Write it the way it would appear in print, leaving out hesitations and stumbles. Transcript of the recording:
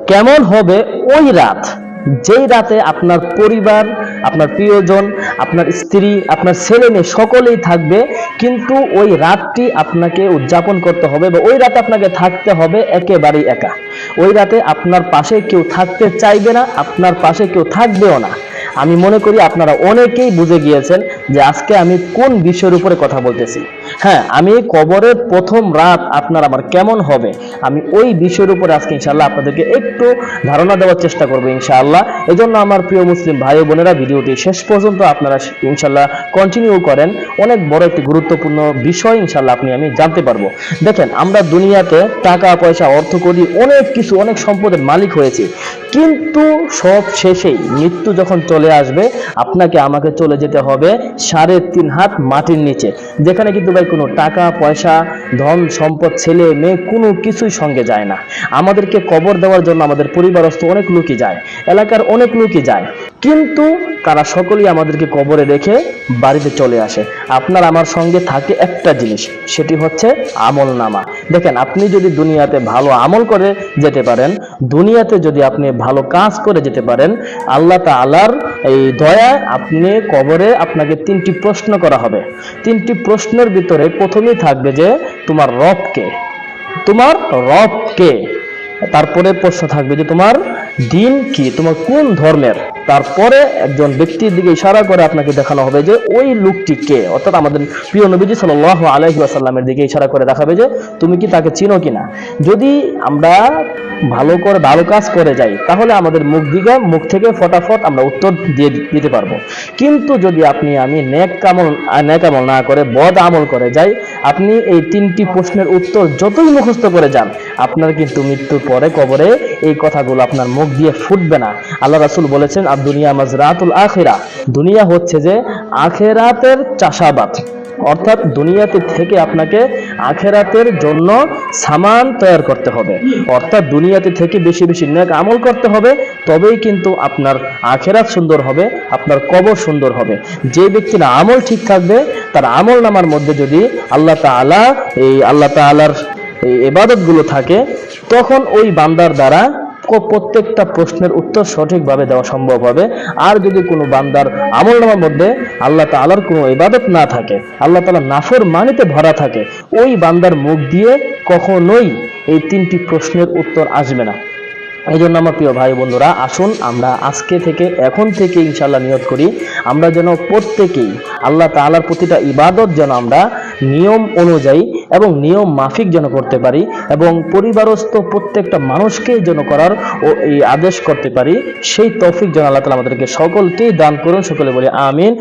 কেমন হবে ওই রাত, যেই রাতে আপনার পরিবার, আপনার প্রিয়জন, আপনার স্ত্রী, আপনার ছেলে মেয়ে সকলেই থাকবে, কিন্তু ওই রাতটি আপনাকে উদযাপন করতে হবে বা ওই রাতে আপনাকে থাকতে হবে একেবারেই একা। ওই রাতে আপনার পাশে কেউ থাকতে চাইবে না, আপনার পাশে কেউ থাকবেও না। আমি মনে করি আপনারা অনেকেই বুঝে গিয়েছেন যে আজকে আমি কোন বিষয়ের উপরে কথা বলতেছি। হ্যাঁ, আমি কবরের প্রথম রাত আপনার আমার কেমন হবে, আমি ওই বিষয়ের উপরে আজকে ইনশাআল্লাহ আপনাদেরকে একটু ধারণা দেওয়ার চেষ্টা করবো ইনশাআল্লাহ। এই জন্য আমার প্রিয় মুসলিম ভাই ও বোনেরা, ভিডিওটি শেষ পর্যন্ত আপনারা ইনশাআল্লাহ কন্টিনিউ করেন। অনেক বড় একটি গুরুত্বপূর্ণ বিষয় ইনশাআল্লাহ আমি জানতে পারবো। দেখেন, আমরা দুনিয়াতে টাকা পয়সা, অর্থ করি, অনেক কিছু, অনেক সম্পদের মালিক হয়েছি, কিন্তু সব শেষেই মৃত্যু যখন চলে আসবে, আপনাকে আমাকে চলে যেতে হবে 3.5 হাত মাটির নিচে, যেখানে কিন্তু ভাই কোনো টাকা পয়সা, ধন সম্পদ, ছেলে মেয়ে কোনো কিছুই সঙ্গে যায় না। আমাদেরকে কবর দেওয়ার জন্য আমাদের পরিবারস্থ অনেক লোকই যায়, এলাকার অনেক লোকই যায়, কিন্তু তারা সকলেই আমাদেরকে কবরে রেখে বাড়িতে চলে আসে। আপনার আমার সঙ্গে থাকে একটা জিনিস, সেটি হচ্ছে আমল নামা। দেখেন, আপনি যদি দুনিয়াতে ভালো আমল করে যেতে পারেন, দুনিয়াতে যদি আপনি ভালো কাজ করে যেতে পারেন, আল্লাহ তাআলার এই দয়ায় আপনি কবরে আপনাকে 3টি প্রশ্ন করা হবে। 3টি প্রশ্নের ভিতরে প্রথমেই থাকবে যে তোমার রব কে, তোমার রব কে। তারপরে প্রশ্ন থাকবে যে তোমার দিন কি, তোমার কোন ধর্মের। তারপরে একজন ব্যক্তির দিকে ইশারা করে আপনাকে দেখানো হবে যে ওই লোকটি কে, অর্থাৎ আমাদের প্রিয় নবীজি সাল্লাল্লাহু আলাইহি ওয়াসাল্লামের দিকে ইশারা করে দেখাবে যে তুমি কি তাকে চিনো কিনা। যদি আমরা ভালো কাজ করে যাই, তাহলে আমাদের মুখ থেকে ফটাফট আমরা উত্তর দিয়ে দিতে পারবো। কিন্তু যদি আমি নেক আমল না করে বদ আমল করে যাই, আপনি এই 3টি প্রশ্নের উত্তর যতই মুখস্থ করে যান, আপনার কিন্তু মৃত্যুর পরে কবরে এই কথাগুলো আপনার মুখ দিয়ে ফুটবে না। আল্লাহ রাসূল বলেছেন, আর দুনিয়া মাজরাতুল আখিরা, দুনিয়া হচ্ছে যে আখিরাতের চাষাবাদ। অর্থাৎ দুনিয়াতে থেকে আপনাকে আখিরাতের জন্য সামান তৈরি করতে হবে। অর্থাৎ দুনিয়াতে থেকে বেশি বেশি নেক আমল করতে হবে, তবেই কিন্তু আপনার আখিরাত সুন্দর হবে, আপনার কবর সুন্দর হবে। যে ব্যক্তির আমল ঠিক থাকবে, তার আমল নামার মধ্যে যদি আল্লাহ তাআলার এই ইবাদতগুলো থাকে, তখন ওই বান্দার দ্বারা প্রত্যেকটা প্রশ্নের উত্তর সঠিকভাবে দেওয়া সম্ভব হবে। আর যদি কোনো বান্দার আমলনামার মধ্যে আল্লাহ তাআলার কোনো ইবাদত না থাকে, আল্লাহ তাআলা নাফরমানিতে ভরা থাকে, ওই বান্দার মুখ দিয়ে কখনোই এই 3টি প্রশ্নের উত্তর আসবে না। এই জন্য আমার প্রিয় ভাই বন্ধুরা, আসুন আমরা এখন থেকে ইনশাআল্লাহ নিয়ত করি, আমরা যেন প্রত্যেকেই আল্লাহ তাআলার প্রতিটা ইবাদত যেন আমরা নিয়ম অনুযায়ী এবং নিয়ম মাফিক যেন করতে পারি, এবং পরিবারস্থ প্রত্যেকটা মানুষকে যেন করার ও এই আদেশ করতে পারি, সেই তৌফিক যেন আল্লাহ তাআলা আমাদেরকে সকলকেই দান করুন। সকলে বলি আমিন।